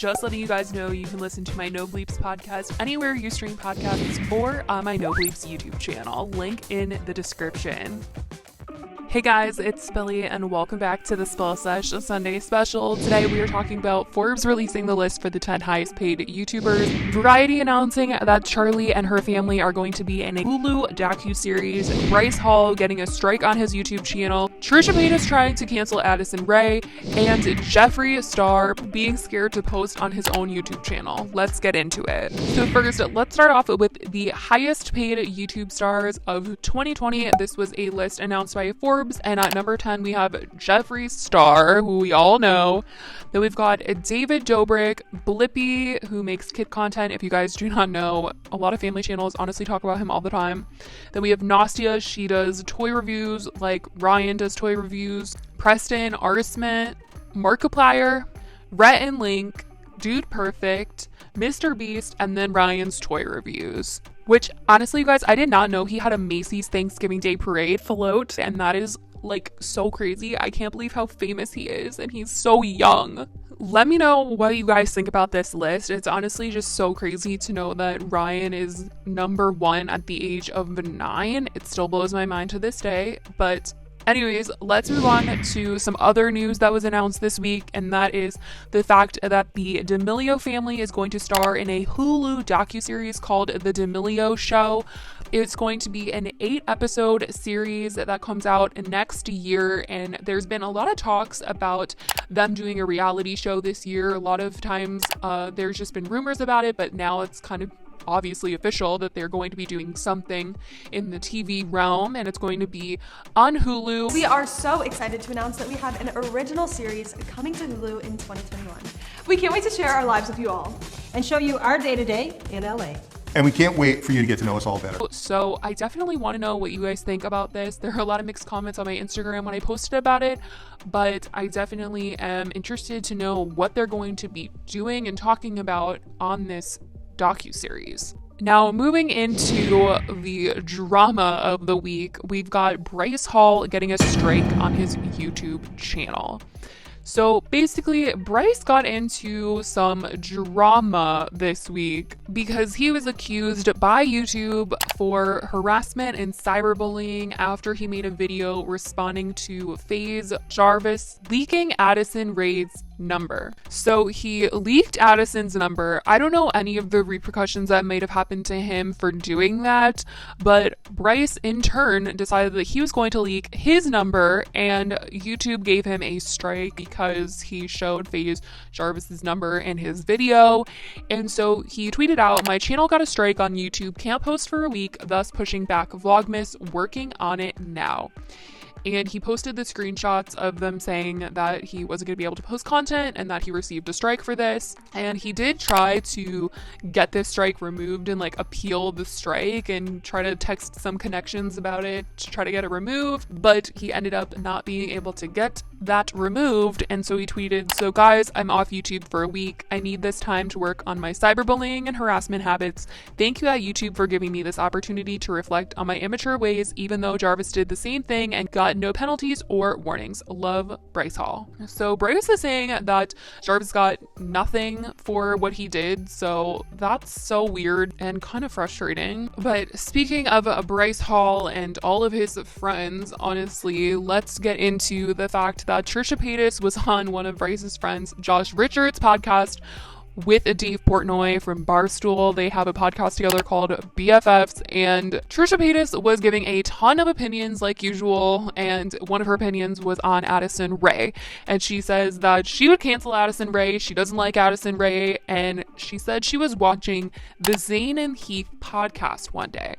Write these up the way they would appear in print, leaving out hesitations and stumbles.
just letting you guys know you can listen to my No Bleeps podcast anywhere you stream podcasts or on my No Bleeps YouTube channel. Link in the description. Hey guys, it's Billy and welcome back to the Sesh Sunday special. Today we are talking about Forbes releasing the list for the 10 highest paid YouTubers, Variety announcing that Charlie and her family are going to be in a Hulu docuseries, Bryce Hall getting a strike on his YouTube channel, Trisha Paytas trying to cancel Addison Rae, and Jeffree Star being scared to post on his own YouTube channel. Let's get into it. So first, let's start off with the highest paid YouTube stars of 2020. This was a list announced by Forbes. And at number 10, we have Jeffree Star, who we all know. Then we've got David Dobrik, Blippi, who makes kid content. If you guys do not know, a lot of family channels honestly talk about him all the time. Then we have Nastia. She does toy reviews, like Ryan does toy reviews. Preston, Arsmith, Markiplier, Rhett and Link, Dude Perfect, Mr. Beast, and then Ryan's toy reviews. Which, honestly, you guys, I did not know he had a Macy's Thanksgiving Day Parade float, and that is, like, so crazy. I can't believe how famous he is, and he's so young. Let me know what you guys think about this list. It's honestly just so crazy to know that Ryan is number 1 at the age of 9. It still blows my mind to this day, but anyways, let's move on to some other news that was announced this week, and that is the fact that the D'Amelio family is going to star in a Hulu docuseries called The D'Amelio Show. It's going to be an 8-episode series that comes out next year, and there's been a lot of talks about them doing a reality show this year. A lot of times there's just been rumors about it, but now it's kind of obviously official that they're going to be doing something in the TV realm, and it's going to be on Hulu. We are so excited to announce that we have an original series coming to Hulu in 2021. We can't wait to share our lives with you all and show you our day-to-day in LA. And we can't wait for you to get to know us all better. So I definitely want to know what you guys think about this. There are a lot of mixed comments on my Instagram when I posted about it, but I definitely am interested to know what they're going to be doing and talking about on this docuseries. Now, moving into the drama of the week, we've got Bryce Hall getting a strike on his YouTube channel. So basically, Bryce got into some drama this week because he was accused by YouTube for harassment and cyberbullying after he made a video responding to FaZe Jarvis leaking Addison Rae's number. So he leaked Addison's number. I don't know any of the repercussions that might have happened to him for doing that, but Bryce in turn decided that he was going to leak his number, and YouTube gave him a strike because he showed FaZe Jarvis's number in his video. And so he tweeted out, "My channel got a strike on YouTube, can't post for a week, thus pushing back Vlogmas, working on it now." And he posted the screenshots of them saying that he wasn't going to be able to post content and that he received a strike for this. And he did try to get this strike removed and like appeal the strike and try to text some connections about it to try to get it removed. But he ended up not being able to get that removed. And so he tweeted, "So guys, I'm off YouTube for a week. I need this time to work on my cyberbullying and harassment habits. Thank you at YouTube for giving me this opportunity to reflect on my immature ways, even though Jarvis did the same thing and got no penalties or warnings. Love, Bryce Hall." So Bryce is saying that Jarvis got nothing for what he did, so that's so weird and kind of frustrating. But speaking of Bryce Hall and all of his friends, honestly, let's get into the fact that Trisha Paytas was on one of Bryce's friends, Josh Richards' podcast with Dave Portnoy from Barstool. They have a podcast together called BFFs, and Trisha Paytas was giving a ton of opinions like usual, and one of her opinions was on Addison Rae, and she says that she would cancel Addison Rae. She doesn't like Addison Rae, and she said she was watching the Zayn and Heath podcast one day.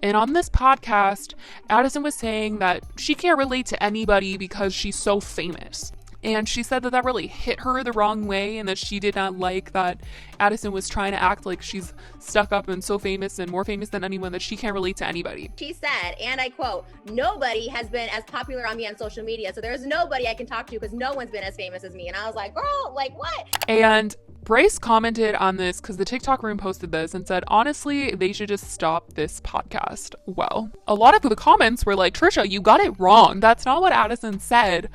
And on this podcast, Addison was saying that she can't relate to anybody because she's so famous. And she said that that really hit her the wrong way, and that she did not like that Addison was trying to act like she's stuck up and so famous and more famous than anyone that she can't relate to anybody. She said, and I quote, "Nobody has been as popular on me on social media, so there's nobody I can talk to because no one's been as famous as me." And I was like, girl, like what? And Bryce commented on this because the TikTok room posted this and said, honestly, they should just stop this podcast. Well, a lot of the comments were like, Trisha, you got it wrong. That's not what Addison said.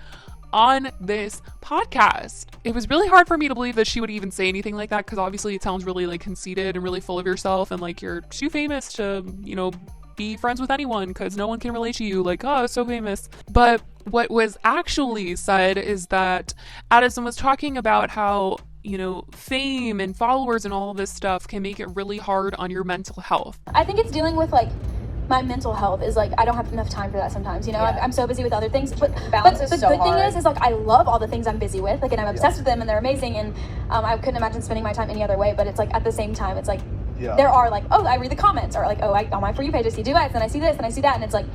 on this podcast. It was really hard for me to believe that she would even say anything like that, because obviously it sounds really like conceited and really full of yourself, and like you're too famous to, you know, be friends with anyone because no one can relate to you, like, oh, so famous. But what was actually said is that Addison was talking about how, you know, fame and followers and all of this stuff can make it really hard on your mental health. I think it's dealing with like my mental health is like I don't have enough time for that sometimes, you know. I'm so busy with other things, but the good thing is like I love all the things I'm busy with, like, and I'm obsessed with them and they're amazing, and I couldn't imagine spending my time any other way. But it's like at the same time, it's like there are like, oh, I read the comments, or like, oh, on my For You page I see duets and I see this and I see that, and it's like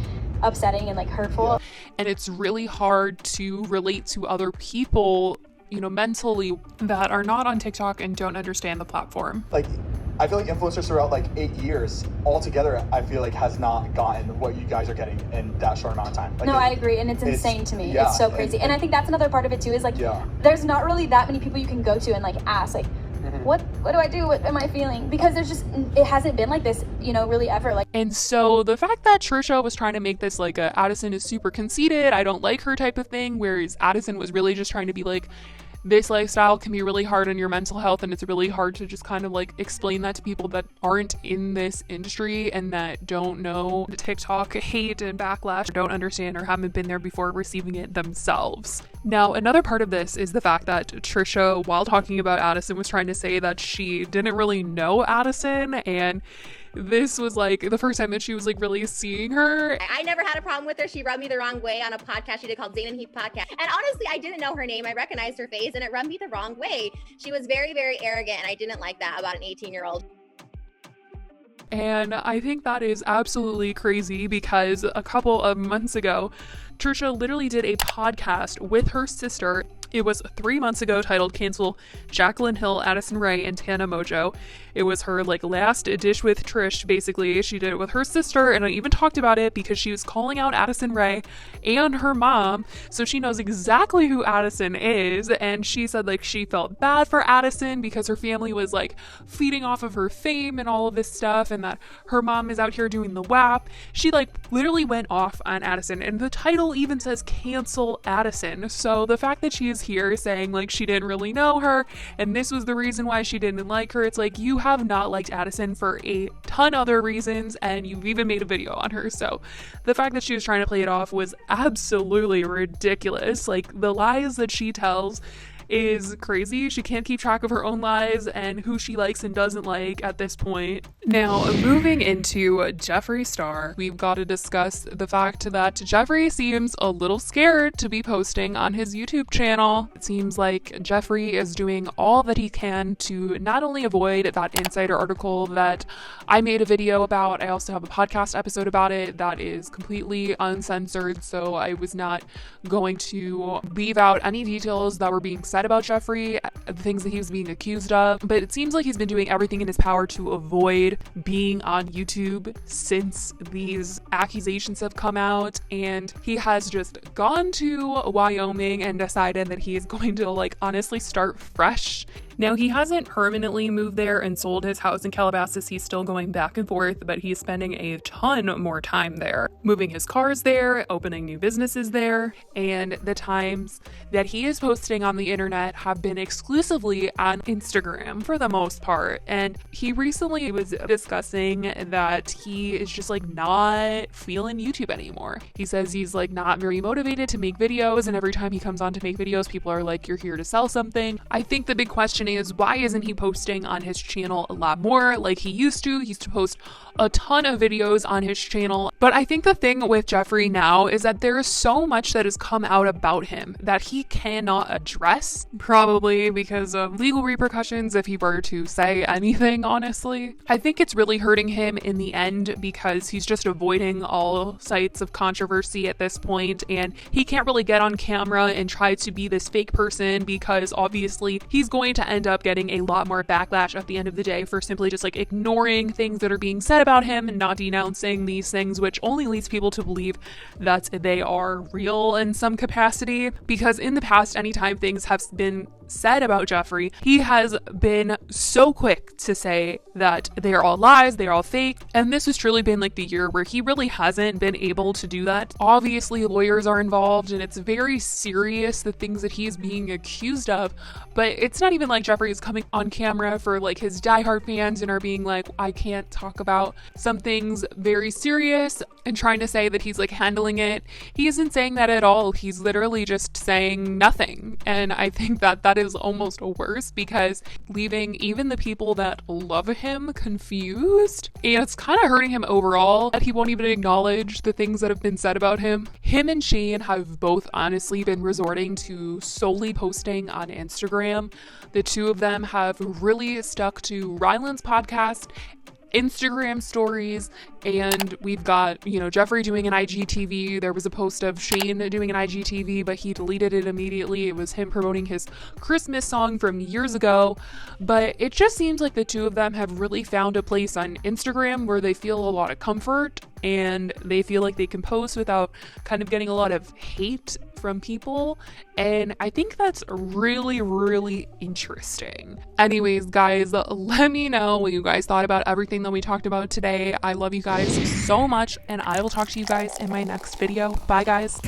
upsetting and like hurtful. And it's really hard to relate to other people, you know, mentally, that are not on TikTok and don't understand the platform. Like, I feel like influencers throughout like 8 years altogether, I feel like has not gotten what you guys are getting in that short amount of time. Like, no, I agree, and it's insane to me. It's so crazy. And I think that's another part of it too, is like there's not really that many people you can go to and like ask like, what do I do? What am I feeling? Because there's just, it hasn't been like this, you know, really ever. Like, and so the fact that Trisha was trying to make this like a Addison is super conceited, I don't like her type of thing, whereas Addison was really just trying to be like, this lifestyle can be really hard on your mental health, and it's really hard to just kind of like explain that to people that aren't in this industry and that don't know the TikTok hate and backlash, don't understand or haven't been there before receiving it themselves. Now, another part of this is the fact that Trisha, while talking about Addison, was trying to say that she didn't really know Addison, and this was like the first time that she was like really seeing her. I never had a problem with her. She rubbed me the wrong way on a podcast she did called Zayn and Heath Podcast. And honestly, I didn't know her name. I recognized her face and it rubbed me the wrong way. She was very, very arrogant, and I didn't like that about an 18-year-old. And I think that is absolutely crazy, because a couple of months ago, Trisha literally did a podcast with her sister. It was 3 months ago, titled Cancel Jaclyn Hill, Addison Rae, and Tana Mojo. It was her like last dish with Trish, basically. She did it with her sister, and I even talked about it because she was calling out Addison Rae and her mom, so she knows exactly who Addison is. And she said like she felt bad for Addison because her family was like feeding off of her fame and all of this stuff, and that her mom is out here doing the WAP. She like literally went off on Addison, and the title even says Cancel Addison. So the fact that she is here saying like she didn't really know her and this was the reason why she didn't like her, it's like you have not liked Addison for a ton other reasons, and you've even made a video on her. So the fact that she was trying to play it off was absolutely ridiculous. Like, the lies that she tells is crazy. She can't keep track of her own lies and who she likes and doesn't like at this point. Now, moving into Jeffree Star, we've got to discuss the fact that Jeffree seems a little scared to be posting on his YouTube channel. It seems like Jeffree is doing all that he can to not only avoid that insider article that I made a video about, I also have a podcast episode about it that is completely uncensored, so I was not going to leave out any details that were being said about Jeffree, the things that he was being accused of. But it seems like he's been doing everything in his power to avoid being on YouTube since these accusations have come out, and he has just gone to Wyoming and decided that he is going to like honestly start fresh. Now, he hasn't permanently moved there and sold his house in Calabasas. He's still going back and forth, but he's spending a ton more time there, moving his cars there, opening new businesses there, and the times that he is posting on the internet have been exclusively on Instagram for the most part. And he recently was discussing that he is just like not feeling YouTube anymore. He says he's like not very motivated to make videos, and every time he comes on to make videos, people are like, you're here to sell something. I think the big question is, why isn't he posting on his channel a lot more like he used to? He used to post a ton of videos on his channel. But I think the thing with Jeffree now is that there is so much that has come out about him that he cannot address, probably because of legal repercussions if he were to say anything, honestly. I think it's really hurting him in the end because he's just avoiding all sites of controversy at this point, and he can't really get on camera and try to be this fake person because obviously he's going to end up getting a lot more backlash at the end of the day for simply just like ignoring things that are being said about him and not denouncing these things, which only leads people to believe that they are real in some capacity. Because in the past, anytime things have been said about Jeffree, he has been so quick to say that they are all lies, they are all fake, and this has truly been like the year where he really hasn't been able to do that. Obviously, lawyers are involved, and it's very serious, the things that he's being accused of, but it's not even like Jeffree is coming on camera for like his diehard fans and are being like, I can't talk about some things very serious, and trying to say that he's like handling it. He isn't saying that at all. He's literally just saying nothing. And I think that that is almost worse, because leaving even the people that love him confused, and it's kind of hurting him overall that he won't even acknowledge the things that have been said about him. Him and Shane have both honestly been resorting to solely posting on Instagram. The two of them have really stuck to Ryland's podcast, Instagram stories, and we've got, you know, Jeffree doing an IGTV. There was a post of Shane doing an IGTV, but he deleted it immediately. It was him promoting his Christmas song from years ago. But it just seems like the two of them have really found a place on Instagram where they feel a lot of comfort, and they feel like they can post without kind of getting a lot of hate from people, and I think that's really, really interesting. Anyways, guys, let me know what you guys thought about everything that we talked about today. I love you guys so much, and I will talk to you guys in my next video. Bye, guys.